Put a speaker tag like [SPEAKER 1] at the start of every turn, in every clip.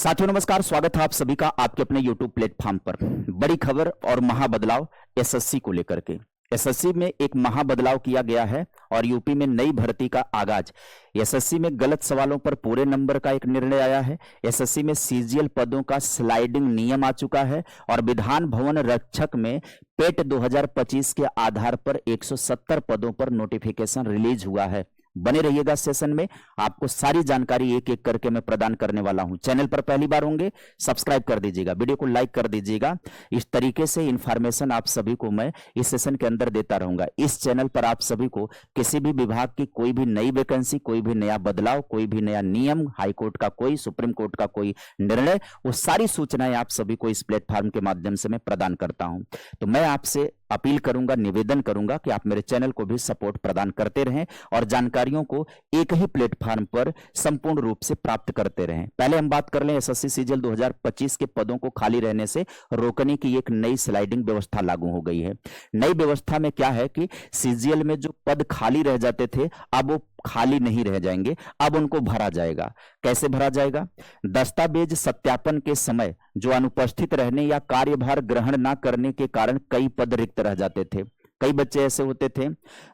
[SPEAKER 1] साथियों नमस्कार, स्वागत है आप सभी का आपके अपने YouTube प्लेटफॉर्म पर। बड़ी खबर और महाबदलाव एसएससी को लेकर के। एसएससी में एक महाबदलाव किया गया है और यूपी में नई भर्ती का आगाज। एसएससी में गलत सवालों पर पूरे नंबर का एक निर्णय आया है। एसएससी में सीजीएल पदों का स्लाइडिंग नियम आ चुका है और विधान भवन रक्षक में पेट 2025 के आधार पर 170 पदों पर नोटिफिकेशन रिलीज हुआ है। बने रहिएगा सेशन में, आपको सारी जानकारी एक एक करके मैं प्रदान करने वाला हूं। चैनल पर पहली बार होंगे सब्सक्राइब कर दीजिएगा, वीडियो को लाइक कर दीजिएगा। इस तरीके से इंफॉर्मेशन आप सभी को मैं इस सेशन के अंदर देता रहूंगा। इस चैनल पर आप सभी को किसी भी विभाग की कोई भी नई वैकेंसी, कोई भी नया बदलाव, कोई भी नया नियम, हाईकोर्ट का कोई, सुप्रीम कोर्ट का कोई निर्णय, वो सारी सूचनाएं आप सभी को इस प्लेटफॉर्म के माध्यम से मैं प्रदान करता हूं। तो मैं आपसे अपील करूंगा, निवेदन करूंगा कि आप मेरे चैनल को भी सपोर्ट प्रदान करते रहें और जानकारियों को एक ही प्लेटफॉर्म पर संपूर्ण रूप से प्राप्त करते रहें। पहले हम बात कर लें एसएससी सीजीएल 2025 के पदों को खाली रहने से रोकने की एक नई स्लाइडिंग व्यवस्था लागू हो गई है। नई व्यवस्था में क्या है कि सीजीएल में जो पद खाली रह जाते थे अब वो खाली नहीं रह जाएंगे, अब उनको भरा जाएगा। कैसे भरा जाएगा? दस्तावेज सत्यापन के समय जो अनुपस्थित रहने या कार्यभार ग्रहण ना करने के कारण कई पद रिक्त रह जाते थे। कई बच्चे ऐसे होते थे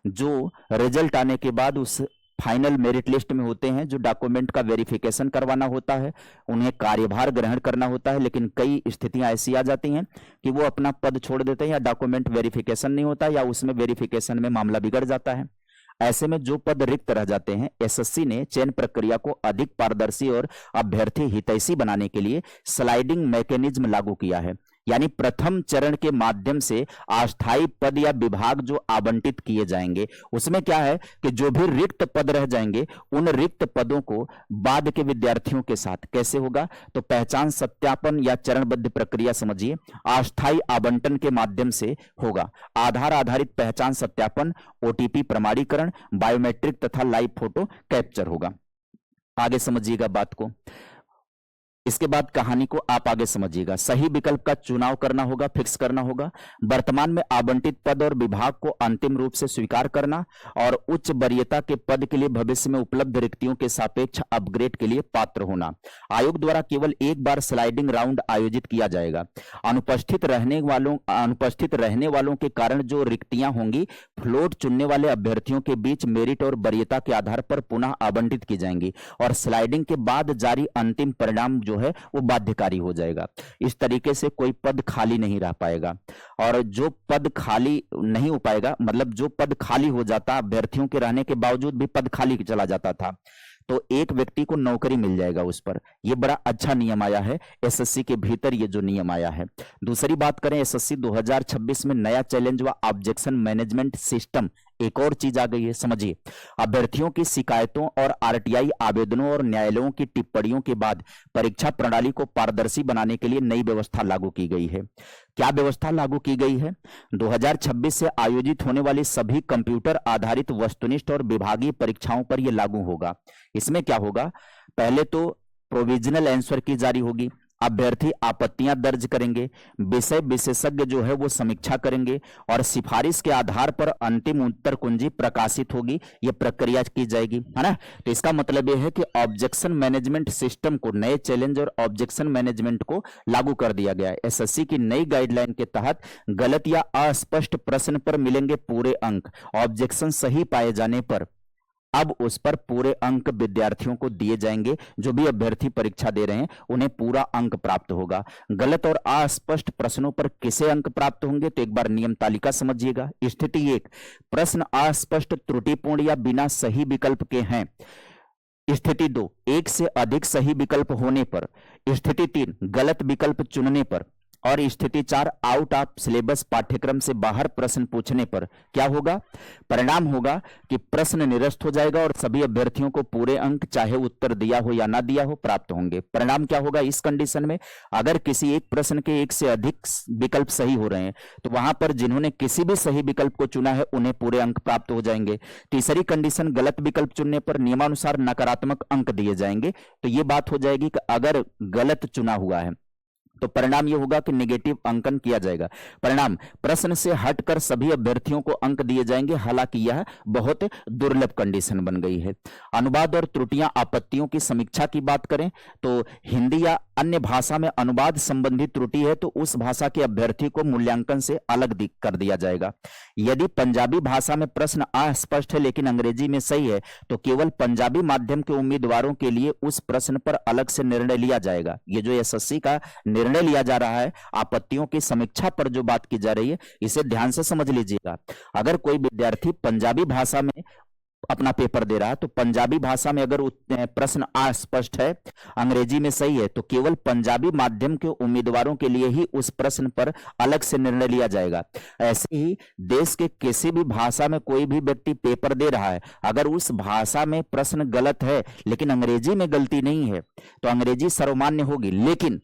[SPEAKER 1] जो रिजल्ट आने के बाद उस फाइनल मेरिट लिस्ट में होते हैं, जो डॉक्यूमेंट का वेरिफिकेशन करवाना होता है, उन्हें कार्यभार ग्रहण करना होता है, लेकिन कई स्थितियां ऐसी आ जाती हैं कि वो अपना पद छोड़ देते हैं या डॉक्यूमेंट वेरिफिकेशन नहीं होता या उसमें वेरिफिकेशन में मामला बिगड़ जाता है। ऐसे में जो पद रिक्त रह जाते हैं, एसएससी ने चयन प्रक्रिया को अधिक पारदर्शी और अभ्यर्थी हितैषी बनाने के लिए स्लाइडिंग मैकेनिज्म लागू किया है। यानी प्रथम चरण के माध्यम से अस्थायी पद या विभाग जो आवंटित किए जाएंगे उसमें क्या है कि जो भी रिक्त पद रह जाएंगे उन रिक्त पदों को बाद के विद्यार्थियों के साथ कैसे होगा, तो पहचान सत्यापन या चरणबद्ध प्रक्रिया समझिए, अस्थायी आवंटन के माध्यम से होगा। आधार आधारित पहचान सत्यापन, ओटीपी प्रमाणीकरण, बायोमेट्रिक तथा लाइव फोटो कैप्चर होगा। आगे समझिएगा बात को। इसके बाद कहानी को आप आगे समझिएगा। सही विकल्प का चुनाव करना होगा, फिक्स करना होगा। वर्तमान में आवंटित पद और विभाग को अंतिम रूप से स्वीकार करना और उच्च वरीयता के पद के लिए भविष्य में उपलब्ध रिक्तियों के सापेक्ष अपग्रेड के लिए पात्र होना। आयोग द्वारा केवल एक बार स्लाइडिंग राउंड आयोजित किया जाएगा। अनुपस्थित रहने वालों के कारण जो रिक्तियां होंगी फ्लोट चुनने वाले अभ्यर्थियों के बीच मेरिट और वरीयता के आधार पर पुनः आवंटित की जाएंगी और स्लाइडिंग के बाद जारी अंतिम परिणाम जो है वो बाध्यकारी हो जाएगा। इस तरीके से कोई पद खाली नहीं रह पाएगा और जो पद खाली नहीं हो पाएगा, मतलब जो पद खाली हो जाता, अभ्यर्थियों के रहने के बावजूद भी पद खाली चला जाता था, तो एक व्यक्ति को नौकरी मिल जाएगा उस पर। यह बड़ा अच्छा नियम आया है एसएससी के भीतर, ये जो नियम आया है। दूसरी बात करें, एसएससी 2026 में नया चैलेंज व ऑब्जेक्शन मैनेजमेंट सिस्टम, एक और चीज आ गई है, समझिए। अभ्यर्थियों की शिकायतों और आरटीआई आवेदनों और न्यायालयों की टिप्पणियों के बाद परीक्षा प्रणाली को पारदर्शी बनाने के लिए नई व्यवस्था लागू की गई है। क्या व्यवस्था लागू की गई है? 2026 से आयोजित होने वाली सभी कंप्यूटर आधारित वस्तुनिष्ठ और विभागीय परीक्षाओं पर यह लागू होगा। इसमें क्या होगा? पहले तो प्रोविजनल आंसर की जारी होगी, अभ्यर्थी आपत्तियां दर्ज करेंगे, विषय विशेषज्ञ जो है वो समीक्षा करेंगे और सिफारिश के आधार पर अंतिम उत्तर कुंजी प्रकाशित होगी। ये प्रक्रिया की जाएगी, है ना। तो इसका मतलब यह है कि ऑब्जेक्शन मैनेजमेंट सिस्टम को, नए चैलेंज और ऑब्जेक्शन मैनेजमेंट को लागू कर दिया गया है। एसएससी की नई गाइडलाइन के तहत गलत या अस्पष्ट प्रश्न पर मिलेंगे पूरे अंक। ऑब्जेक्शन सही पाए जाने पर अब उस पर पूरे अंक विद्यार्थियों को दिए जाएंगे। जो भी अभ्यर्थी परीक्षा दे रहे हैं उन्हें पूरा अंक प्राप्त होगा। गलत और अस्पष्ट प्रश्नों पर किसे अंक प्राप्त होंगे, तो एक बार नियम तालिका समझिएगा। स्थिति 1, प्रश्न अस्पष्ट, त्रुटिपूर्ण या बिना सही विकल्प के हैं। स्थिति 2, एक से अधिक सही विकल्प होने पर। स्थिति 3, गलत विकल्प चुनने पर। और स्थिति 4, आउट ऑफ सिलेबस, पाठ्यक्रम से बाहर प्रश्न पूछने पर क्या होगा? परिणाम होगा कि प्रश्न निरस्त हो जाएगा और सभी अभ्यर्थियों को पूरे अंक, चाहे उत्तर दिया हो या ना दिया हो, प्राप्त होंगे। परिणाम क्या होगा इस कंडीशन में? अगर किसी एक प्रश्न के एक से अधिक विकल्प सही हो रहे हैं तो वहां पर जिन्होंने किसी भी सही विकल्प को चुना है उन्हें पूरे अंक प्राप्त हो जाएंगे। तीसरी कंडीशन, गलत विकल्प चुनने पर नियमानुसार नकारात्मक अंक दिए जाएंगे। तो ये बात हो जाएगी कि अगर गलत चुना हुआ है तो परिणाम ये होगा कि नेगेटिव अंकन किया जाएगा। परिणाम, प्रश्न से हटकर सभी अभ्यर्थियों को अंक दिए जाएंगे, हालांकि यह बहुत दुर्लभ कंडीशन बन गई है। अनुवाद और त्रुटियां, आपत्तियों की समीक्षा की बात करें तो हिंदी या अन्य भाषा में अनुवाद संबंधी त्रुटि है तो उस भाषा के अभ्यर्थी को मूल्यांकन से अलग कर दिया जाएगा। यदि पंजाबी भाषा में प्रश्न अस्पष्ट है लेकिन अंग्रेजी में सही है तो केवल पंजाबी माध्यम के उम्मीदवारों के लिए उस प्रश्न पर अलग से निर्णय लिया जाएगा। ये जो एसएससी का निर्णय लिया जा रहा है, आपत्तियों की समीक्षा पर जो बात की जा रही है, इसे ध्यान से समझ लीजिएगा। अगर कोई विद्यार्थी पंजाबी भाषा में अपना पेपर दे रहा है तो पंजाबी भाषा में अगर प्रश्न अस्पष्ट है, अंग्रेजी में सही है, तो केवल पंजाबी माध्यम के उम्मीदवारों के लिए ही उस प्रश्न पर अलग से निर्णय लिया जाएगा। ऐसे ही देश के किसी भी भाषा में कोई भी व्यक्ति पेपर दे रहा है, अगर उस भाषा में प्रश्न गलत है लेकिन अंग्रेजी में गलती नहीं है तो अंग्रेजी सर्वमान्य होगी। लेकिन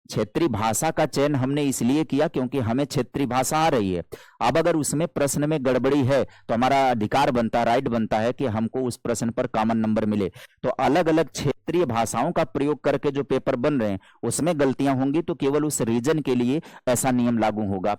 [SPEAKER 1] क्षेत्रीय भाषा का चयन हमने इसलिए किया क्योंकि हमें क्षेत्रीय भाषा आ रही है। अब अगर उसमें प्रश्न में गड़बड़ी है तो हमारा अधिकार बनता है, राइट बनता है कि हमको उस प्रश्न पर कॉमन नंबर मिले। तो अलग अलग क्षेत्रीय भाषाओं का प्रयोग करके जो पेपर बन रहे हैं उसमें गलतियां होंगी तो केवल उस रीजन के लिए ऐसा नियम लागू होगा।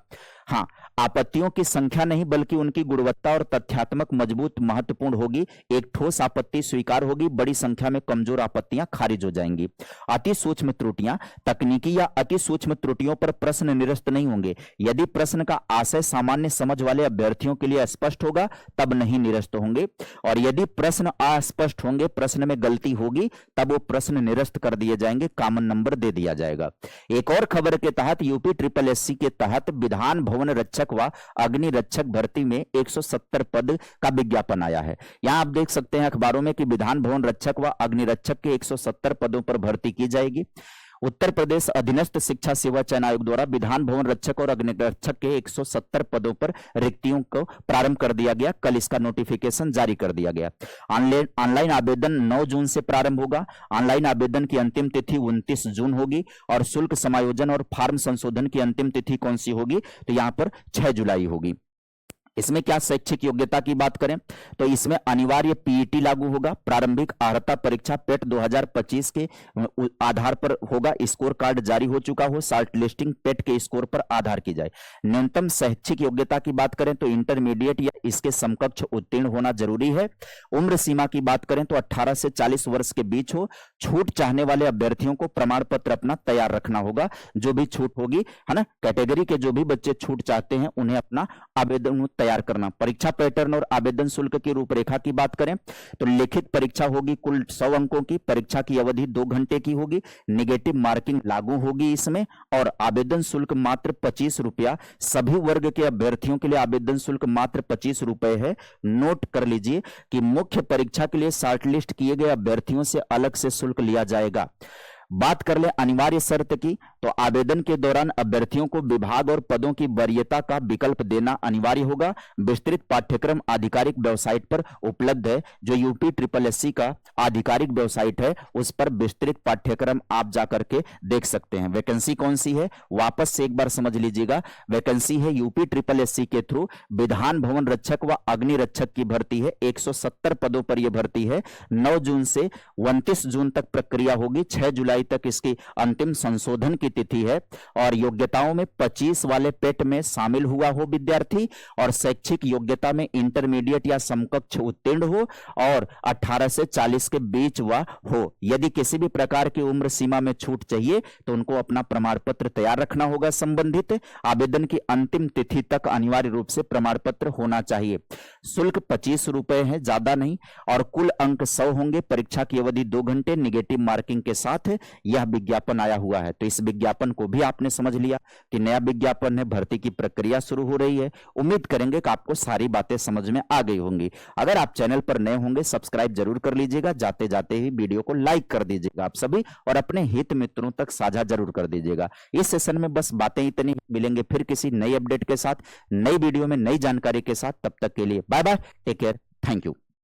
[SPEAKER 1] हाँ, आपत्तियों की संख्या नहीं बल्कि उनकी गुणवत्ता और तथ्यात्मक मजबूत महत्वपूर्ण होगी। एक ठोस आपत्ति स्वीकार होगी, बड़ी संख्या में कमजोर आपत्तियां खारिज हो जाएंगी। अति सूक्ष्म त्रुटियां, तकनीकी या अति सूक्ष्म त्रुटियों पर प्रश्न निरस्त नहीं होंगे। यदि प्रश्न का आशय सामान्य समझ वाले अभ्यर्थियों के लिए स्पष्ट होगा तब नहीं निरस्त होंगे, और यदि प्रश्न अस्पष्ट होंगे, प्रश्न में गलती होगी, तब वो प्रश्न निरस्त कर दिए जाएंगे, कॉमन नंबर दे दिया जाएगा। एक और खबर के तहत यूपी ट्रिपल एससी के तहत विधान भवन रक्षक व अग्नि रक्षक भर्ती में 170 पद का विज्ञापन आया है। यहां आप देख सकते हैं अखबारों में कि विधान भवन रक्षक व अग्नि रक्षक के 170 पदों पर भर्ती की जाएगी। उत्तर प्रदेश अधीनस्थ शिक्षा सेवा चयन आयोग द्वारा विधान भवन रक्षक और अग्नि रक्षक के 170 पदों पर रिक्तियों को प्रारंभ कर दिया गया। कल इसका नोटिफिकेशन जारी कर दिया गया। ऑनलाइन आवेदन 9 जून से प्रारंभ होगा। ऑनलाइन आवेदन की अंतिम तिथि 29 जून होगी और शुल्क समायोजन और फॉर्म संशोधन की अंतिम तिथि कौन सी होगी तो यहां पर 6 जुलाई होगी। इसमें क्या शैक्षिक योग्यता की बात करें तो इसमें अनिवार्य पीईटी लागू होगा। प्रारंभिक अर्हता परीक्षा पेट 2025 के आधार पर होगा। स्कोर कार्ड जारी हो चुका हो, शॉर्ट लिस्टिंग पेट के स्कोर पर आधार की जाए। न्यूनतम शैक्षिक योग्यता की बात करें तो इंटरमीडिएट या इसके समकक्ष उत्तीर्ण होना जरूरी है। उम्र सीमा की बात करें तो 18 से 40 वर्ष के बीच हो। छूट चाहने वाले अभ्यर्थियों को प्रमाण पत्र अपना तैयार रखना होगा। जो भी छूट होगी, है ना, कैटेगरी के जो भी बच्चे छूट चाहते हैं उन्हें अपना आवेदन तैयार करना। परीक्षा पैटर्न और आवेदन शुल्क की रूपरेखा की बात करें तो लिखित परीक्षा होगी कुल 100 अंकों की। परीक्षा की अवधि 2 घंटे की होगी। नेगेटिव मार्किंग लागू होगी इसमें, और आवेदन शुल्क मात्र 25 रुपया। सभी वर्ग के अभ्यर्थियों के लिए आवेदन शुल्क मात्र 25 रुपए है। नोट कर लीजिए कि मुख्य परीक्षा के लिए शॉर्टलिस्ट किए गए अभ्यर्थियों से अलग से शुल्क लिया जाएगा। बात कर ले अनिवार्य शर्त की तो आवेदन के दौरान अभ्यर्थियों को विभाग और पदों की वरीयता का विकल्प देना अनिवार्य होगा। विस्तृत पाठ्यक्रम आधिकारिक वेबसाइट पर उपलब्ध है। जो यूपी ट्रिपल एससी का आधिकारिक वेबसाइट है उस पर विस्तृत पाठ्यक्रम आप जाकर के देख सकते हैं। वैकेंसी कौन सी है वापस से एक बार समझ लीजिएगा। वैकेंसी है यूपी ट्रिपल एससी के थ्रू विधान भवन रक्षक व अग्नि रक्षक की भर्ती है। 170 पदों पर यह भर्ती है। 9 जून से 29 जून तक प्रक्रिया होगी। 6 जुलाई तक इसकी अंतिम संशोधन की तिथि है। और योग्यताओं में 25 वाले पेट में शामिल हुआ हो विद्यार्थी, और शैक्षिक योग्यता में इंटरमीडिएट या समकक्ष उत्तीर्ण हो, और 18 से 40 के बीच हुआ हो। यदि किसी भी प्रकार की उम्र सीमा में छूट चाहिए तो उनको अपना प्रमाण पत्र तैयार रखना होगा। संबंधित आवेदन की अंतिम तिथि तक अनिवार्य रूप से प्रमाण पत्र होना चाहिए। शुल्क 25 रुपए है, ज्यादा नहीं, और कुल अंक 100 होंगे। परीक्षा की अवधि 2 घंटे निगेटिव मार्किंग के साथ यह विज्ञापन आया हुआ है। तो इस विज्ञापन को भी आपने समझ लिया कि नया विज्ञापन है, भर्ती की प्रक्रिया शुरू हो रही है। उम्मीद करेंगे कि आपको सारी बातें समझ में आ गई होंगी। अगर आप चैनल पर नए होंगे सब्सक्राइब जरूर कर लीजिएगा। जाते जाते ही वीडियो को लाइक कर दीजिएगा आप सभी, और अपने हित मित्रों तक साझा जरूर कर दीजिएगा। इस सेशन में बस बातें इतनी। मिलेंगे फिर किसी नई अपडेट के साथ, नई वीडियो में नई जानकारी के साथ। तब तक के लिए bye bye, take care, thank you.